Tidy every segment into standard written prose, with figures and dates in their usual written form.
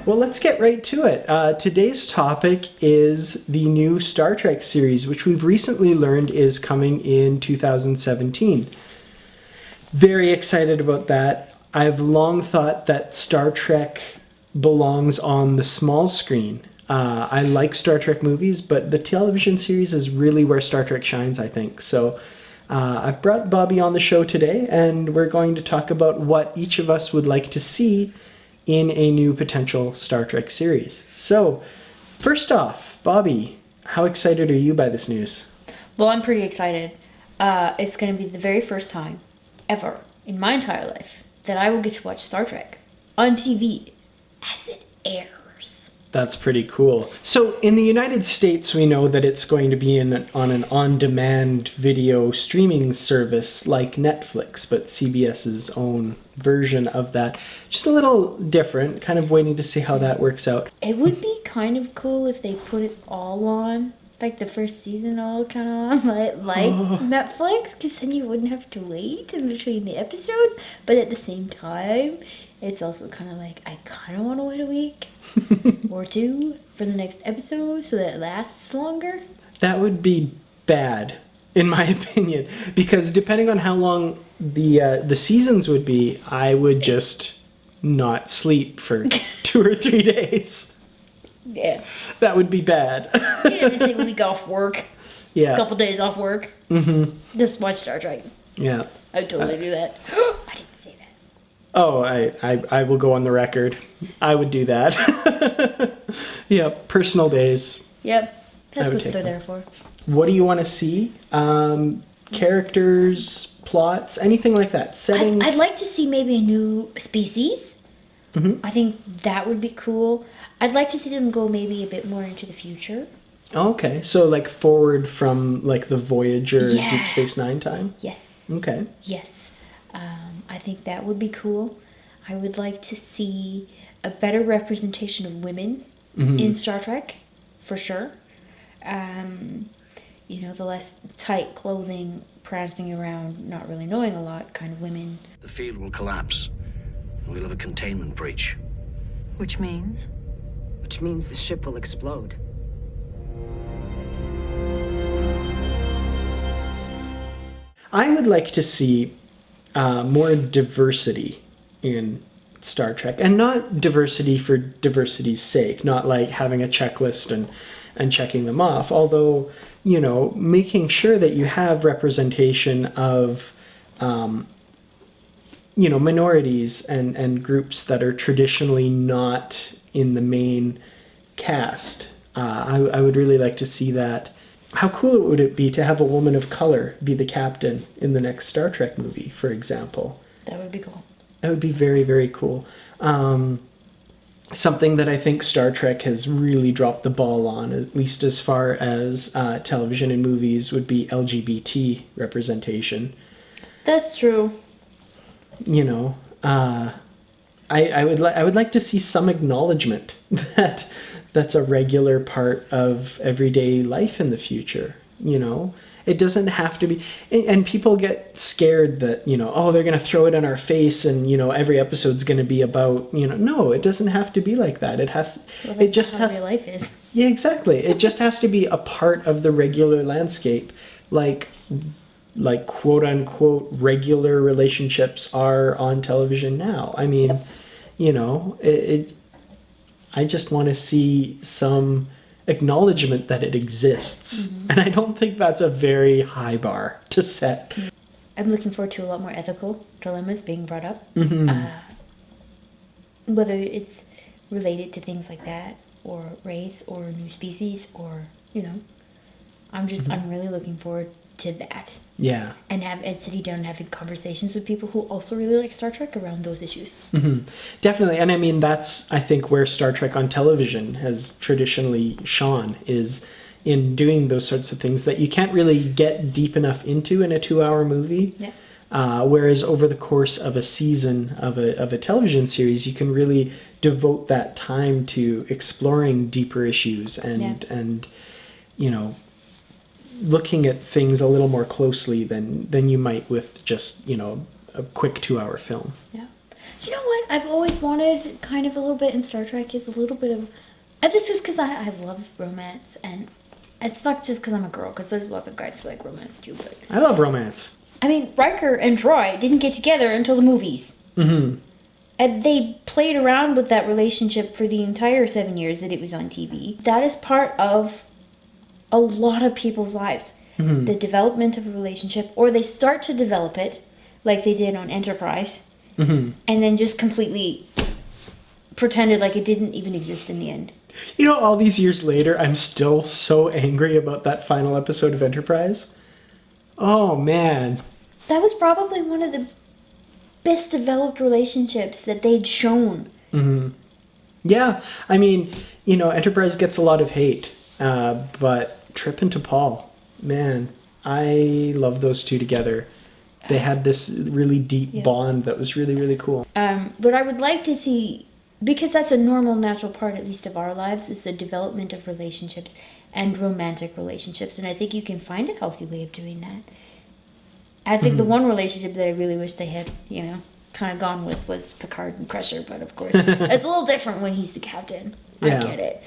Well, let's get right to it. Today's topic is the new Star Trek series, which we've recently learned is coming in 2017. Very excited about that. I've long thought that Star Trek belongs on the small screen. I like Star Trek movies, but the television series is really where Star Trek shines, I think. So I've brought Bobbi on the show today, and we're going to talk about what each of us would like to see in a new potential Star Trek series. So, first off, Bobbi, how excited are you by this news? Well, I'm pretty excited. It's going to be the very first time ever in my entire life that I will get to watch Star Trek on TV as it airs. That's pretty cool. So in the United States, we know that it's going to be on an on-demand video streaming service like Netflix, but CBS's own version of that. Just a little different, kind of waiting to see how that works out. It would be kind of cool if they put it all on, like the first season all kind of on, like Netflix, because then you wouldn't have to wait in between the episodes. But at the same time, it's also kind of like, I kind of want to wait a week or two for the next episode so that it lasts longer. That would be bad, in my opinion, because depending on how long the seasons would be, I would just not sleep for 2 or 3 days. Yeah. That would be bad. You'd have to take a week off work. Yeah. A couple days off work. Mm-hmm. Just watch Star Trek. Yeah. I'd totally do that. I didn't say that. Oh, I will go on the record. I would do that. Yeah, personal days. Yep. That's I would what take they're them. there for. What do you want to see? Characters, plots, anything like that? Settings? I'd like to see maybe a new species. Mm-hmm. I think that would be cool. I'd like to see them go maybe a bit more into the future. Okay, so like forward from like the Voyager Yeah. Deep Space Nine time? Yes. Okay. Yes. I think that would be cool. I would like to see a better representation of women in Star Trek, for sure. The less tight clothing, prancing around, not really knowing a lot kind of women. The field will collapse. We'll have a containment breach. Which means? Which means the ship will explode. I would like to see more diversity in Star Trek, and not diversity for diversity's sake, not like having a checklist and checking them off, although, making sure that you have representation of minorities and groups that are traditionally not in the main cast. I would really like to see that. How cool would it be to have a woman of color be the captain in the next Star Trek movie, for example? That would be cool. That would be very, very cool. Something that I think Star Trek has really dropped the ball on, at least as far as television and movies, would be LGBT representation. That's true. I would like to see some acknowledgement that that's a regular part of everyday life in the future. It doesn't have to be, and people get scared that they're going to throw it in our face and every episode's going to be about no, it doesn't have to be like that. It has. Well, it just not how has. real life is. Yeah, exactly. It just has to be a part of the regular landscape, like quote unquote regular relationships are on television now. I mean, I just want to see some acknowledgement that it exists. And I don't think that's a very high bar to set. I'm looking forward to a lot more ethical dilemmas being brought up. Whether it's related to things like that, or race, or new species, or, I'm really looking forward to that. Yeah. And sitting down and having conversations with people who also really like Star Trek around those issues. Definitely. And I mean, that's, I think, where Star Trek on television has traditionally shone, is in doing those sorts of things that you can't really get deep enough into in a 2-hour movie. Yeah. Whereas over the course of a season of a television series, you can really devote that time to exploring deeper issues and looking at things a little more closely than you might with just, a quick 2-hour film. Yeah. You know what? I've always wanted kind of a little bit in Star Trek is a little bit of. And this is because I love romance, and it's not just because I'm a girl, because there's lots of guys who like romance too. But I love romance. I mean, Riker and Troy didn't get together until the movies. Mm-hmm. And they played around with that relationship for the entire 7 years that it was on TV. That is part of a lot of people's lives. Mm-hmm. The development of a relationship, or they start to develop it, like they did on Enterprise, Mm-hmm. and then just completely pretended like it didn't even exist in the end. You know, all these years later, I'm still so angry about that final episode of Enterprise. Oh, man. That was probably one of the best developed relationships that they'd shown. Mm-hmm. Yeah, I mean, you know, Enterprise gets a lot of hate, but Trip and T'Pol, man, I love those two together. They had this really deep bond that was really, really cool. But I would like to see, because that's a normal, natural part, at least of our lives, is the development of relationships and romantic relationships. And I think you can find a healthy way of doing that. I think the one relationship that I really wish they had, you know, kind of gone with was Picard and Crusher. But of course, it's a little different when he's the captain. Yeah. I get it.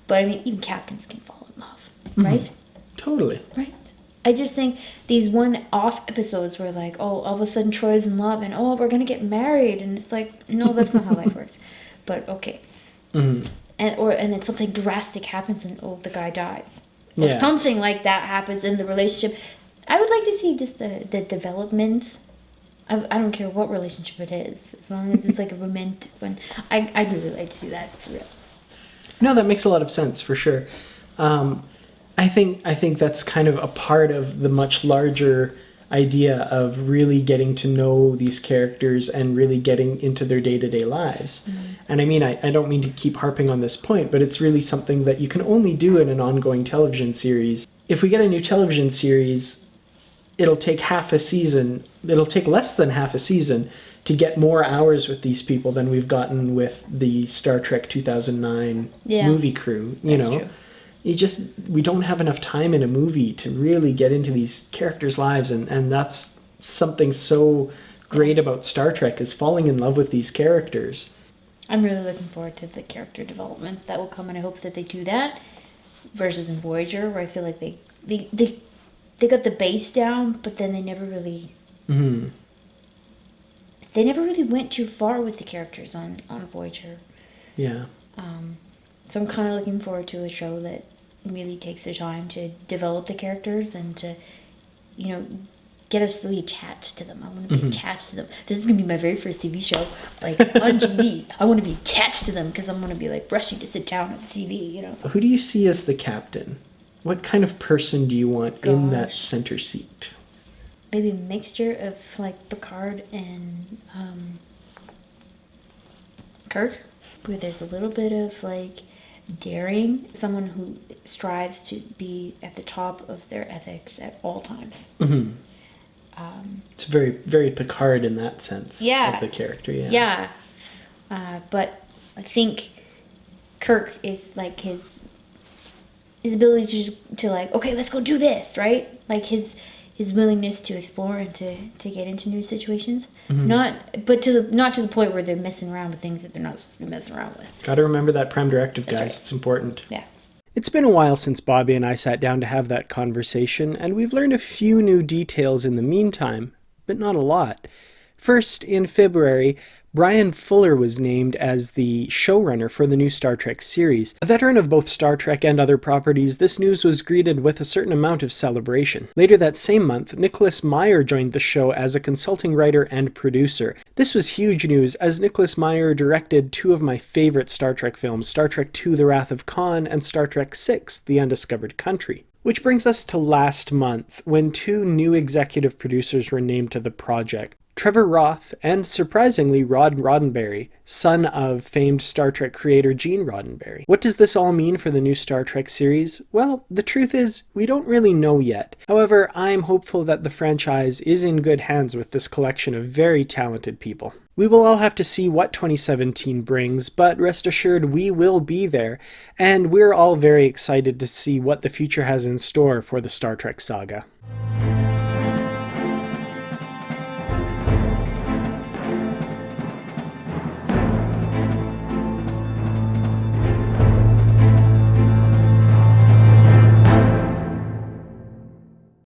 But I mean, even captains can fall in love, right? Totally. Right. I just think these one-off episodes were like, oh, all of a sudden Troy's in love, and oh, we're gonna get married, and it's like, no, that's not how life works. But okay. Mm-hmm. And then something drastic happens, and oh, the guy dies, or Yeah. something like that happens in the relationship. I would like to see just the development. I don't care what relationship it is, as long as it's like a romantic one. I'd really like to see that for real. No, that makes a lot of sense, for sure. I think that's kind of a part of the much larger idea of really getting to know these characters and really getting into their day-to-day lives. Mm-hmm. And I mean, I don't mean to keep harping on this point, but it's really something that you can only do in an ongoing television series. If we get a new television series, it'll take less than half a season to get more hours with these people than we've gotten with the Star Trek 2009 movie crew. That's true. We don't have enough time in a movie to really get into these characters' lives, and that's something so great about Star Trek, is falling in love with these characters. I'm really looking forward to the character development that will come, and I hope that they do that versus in Voyager, where I feel like they got the base down, but then they never really they never really went too far with the characters on Voyager. Yeah. So I'm kind of looking forward to a show that really takes their time to develop the characters and to, you know, get us really attached to them. I want to be attached to them. This is going to be my very first TV show, like, on TV. I want to be attached to them because I'm going to be, like, rushing to sit down on the TV, you know. Who do you see as the captain? What kind of person do you want in that center seat? Maybe a mixture of, like, Picard and Kirk, where there's a little bit of, like, daring, someone who strives to be at the top of their ethics at all times. Mm-hmm. It's very, very Picard in that sense of the character. Yeah. But I think Kirk is like his ability to like, okay, let's go do this, right? Like his willingness to explore and to get into new situations. Mm-hmm. Not to the point where they're messing around with things that they're not supposed to be messing around with. Got to remember that prime directive, guys. Right. It's important. Yeah. It's been a while since Bobbi and I sat down to have that conversation, and we've learned a few new details in the meantime, but not a lot. First, in February, Bryan Fuller was named as the showrunner for the new Star Trek series. A veteran of both Star Trek and other properties, this news was greeted with a certain amount of celebration. Later that same month, Nicholas Meyer joined the show as a consulting writer and producer. This was huge news, as Nicholas Meyer directed two of my favorite Star Trek films, Star Trek II: The Wrath of Khan and Star Trek VI: The Undiscovered Country. Which brings us to last month, when two new executive producers were named to the project. Trevor Roth, and surprisingly Rod Roddenberry, son of famed Star Trek creator Gene Roddenberry. What does this all mean for the new Star Trek series? Well, the truth is, we don't really know yet. However, I'm hopeful that the franchise is in good hands with this collection of very talented people. We will all have to see what 2017 brings, but rest assured we will be there, and we're all very excited to see what the future has in store for the Star Trek saga.